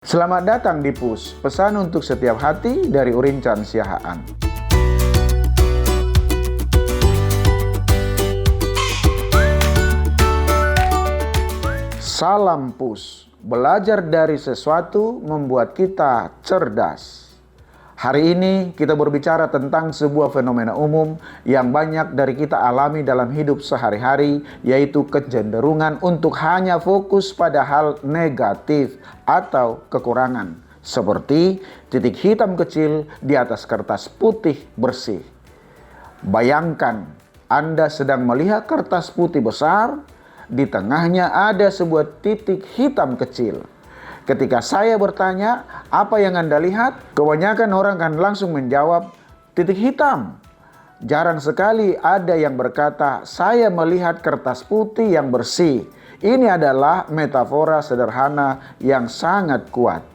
Selamat datang di PUS, pesan untuk setiap hati dari Urincan Siahaan. Salam PUS, belajar dari sesuatu membuat kita cerdas. Hari ini kita berbicara tentang sebuah fenomena umum yang banyak dari kita alami dalam hidup sehari-hari, yaitu kecenderungan untuk hanya fokus pada hal negatif atau kekurangan, seperti titik hitam kecil di atas kertas putih bersih. Bayangkan Anda sedang melihat kertas putih besar, di tengahnya ada sebuah titik hitam kecil. Ketika saya bertanya, apa yang Anda lihat? Kebanyakan orang kan langsung menjawab, titik hitam. Jarang sekali ada yang berkata, saya melihat kertas putih yang bersih. Ini adalah metafora sederhana yang sangat kuat.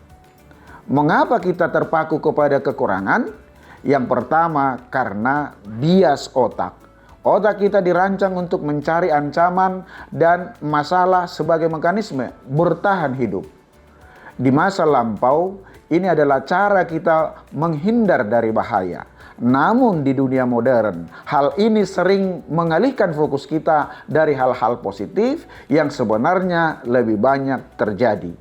Mengapa kita terpaku kepada kekurangan? Yang pertama, karena bias otak. Otak kita dirancang untuk mencari ancaman dan masalah sebagai mekanisme bertahan hidup. Di masa lampau, ini adalah cara kita menghindar dari bahaya. Namun di dunia modern, hal ini sering mengalihkan fokus kita dari hal-hal positif yang sebenarnya lebih banyak terjadi.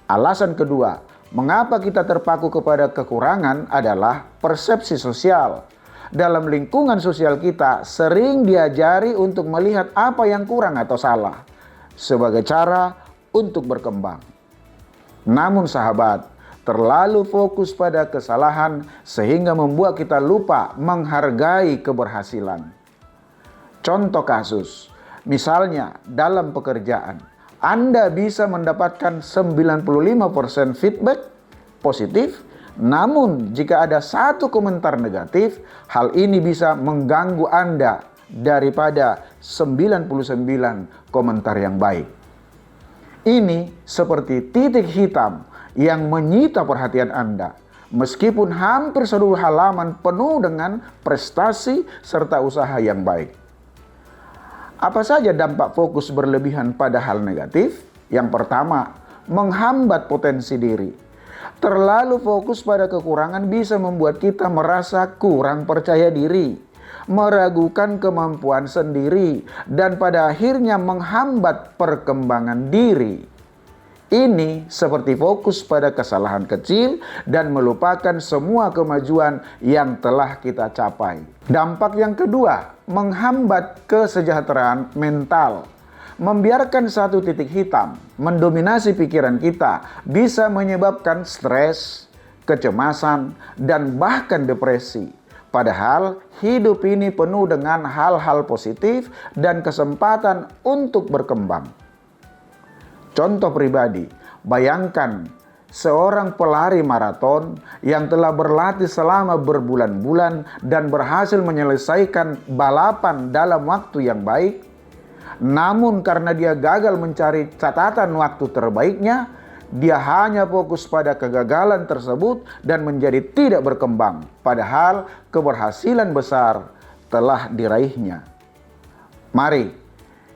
Alasan kedua, mengapa kita terpaku kepada kekurangan adalah persepsi sosial. Dalam lingkungan sosial kita sering diajari untuk melihat apa yang kurang atau salah sebagai cara untuk berkembang. Namun sahabat, terlalu fokus pada kesalahan sehingga membuat kita lupa menghargai keberhasilan. Contoh kasus, misalnya dalam pekerjaan, Anda bisa mendapatkan 95% feedback positif, namun jika ada satu komentar negatif, hal ini bisa mengganggu Anda daripada 99 komentar yang baik. Ini seperti titik hitam yang menyita perhatian Anda, meskipun hampir seluruh halaman penuh dengan prestasi serta usaha yang baik. Apa saja dampak fokus berlebihan pada hal negatif? Yang pertama, menghambat potensi diri. Terlalu fokus pada kekurangan bisa membuat kita merasa kurang percaya diri, meragukan kemampuan sendiri, dan pada akhirnya menghambat perkembangan diri. Ini seperti fokus pada kesalahan kecil dan melupakan semua kemajuan yang telah kita capai. Dampak yang kedua, menghambat kesejahteraan mental. Membiarkan satu titik hitam mendominasi pikiran kita bisa menyebabkan stres, kecemasan, dan bahkan depresi. Padahal hidup ini penuh dengan hal-hal positif dan kesempatan untuk berkembang. Contoh pribadi, bayangkan seorang pelari maraton yang telah berlatih selama berbulan-bulan dan berhasil menyelesaikan balapan dalam waktu yang baik. Namun karena dia gagal mencari catatan waktu terbaiknya, dia hanya fokus pada kegagalan tersebut dan menjadi tidak berkembang. Padahal keberhasilan besar telah diraihnya. Mari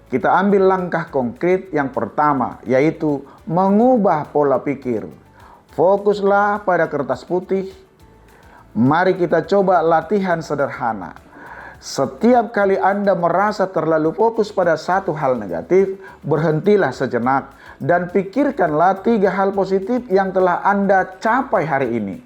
kita ambil langkah konkret yang pertama, yaitu mengubah pola pikir. Fokuslah pada kertas putih. Mari kita coba latihan sederhana. Setiap kali Anda merasa terlalu fokus pada satu hal negatif, berhentilah sejenak dan pikirkanlah 3 hal positif yang telah Anda capai hari ini.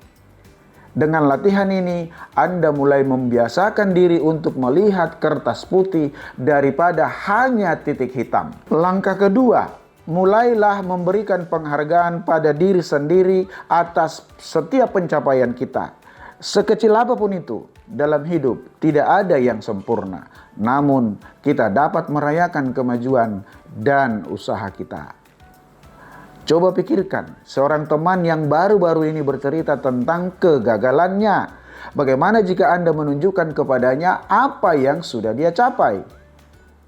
Dengan latihan ini, Anda mulai membiasakan diri untuk melihat kertas putih daripada hanya titik hitam. Langkah kedua, mulailah memberikan penghargaan pada diri sendiri atas setiap pencapaian kita. Sekecil apapun itu, dalam hidup tidak ada yang sempurna. Namun kita dapat merayakan kemajuan dan usaha kita. Coba pikirkan, seorang teman yang baru-baru ini bercerita tentang kegagalannya. Bagaimana jika Anda menunjukkan kepadanya apa yang sudah dia capai?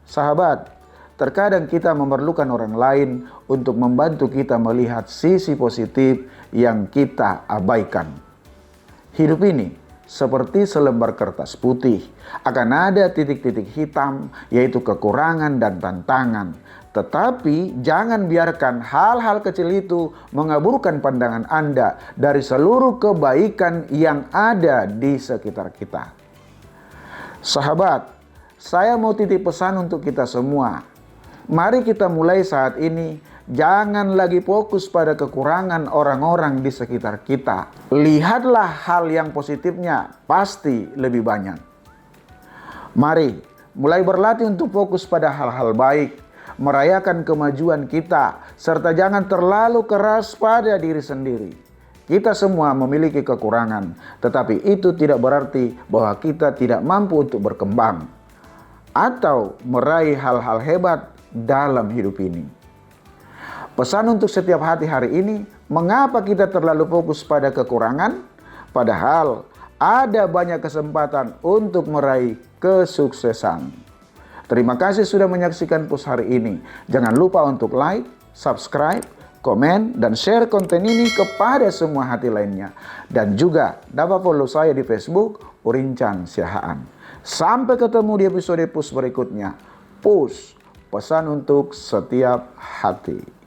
Sahabat, terkadang kita memerlukan orang lain untuk membantu kita melihat sisi positif yang kita abaikan. Hidup ini seperti selembar kertas putih. Akan ada titik-titik hitam, yaitu kekurangan dan tantangan. Tetapi jangan biarkan hal-hal kecil itu mengaburkan pandangan Anda dari seluruh kebaikan yang ada di sekitar kita. Sahabat, saya mau titip pesan untuk kita semua. Mari kita mulai saat ini, jangan lagi fokus pada kekurangan orang-orang di sekitar kita. Lihatlah hal yang positifnya, pasti lebih banyak. Mari mulai berlatih untuk fokus pada hal-hal baik, merayakan kemajuan kita, serta jangan terlalu keras pada diri sendiri. Kita semua memiliki kekurangan, tetapi itu tidak berarti bahwa kita tidak mampu untuk berkembang atau meraih hal-hal hebat dalam hidup ini. Pesan untuk setiap hati hari ini, mengapa kita terlalu fokus pada kekurangan, padahal ada banyak kesempatan untuk meraih kesuksesan. Terima kasih sudah menyaksikan post hari ini. Jangan lupa untuk like, subscribe, komen, dan share konten ini kepada semua hati lainnya. Dan juga dapat follow saya di Facebook, Urincan Siahaan. Sampai ketemu di episode post berikutnya. Post, pesan untuk setiap hati.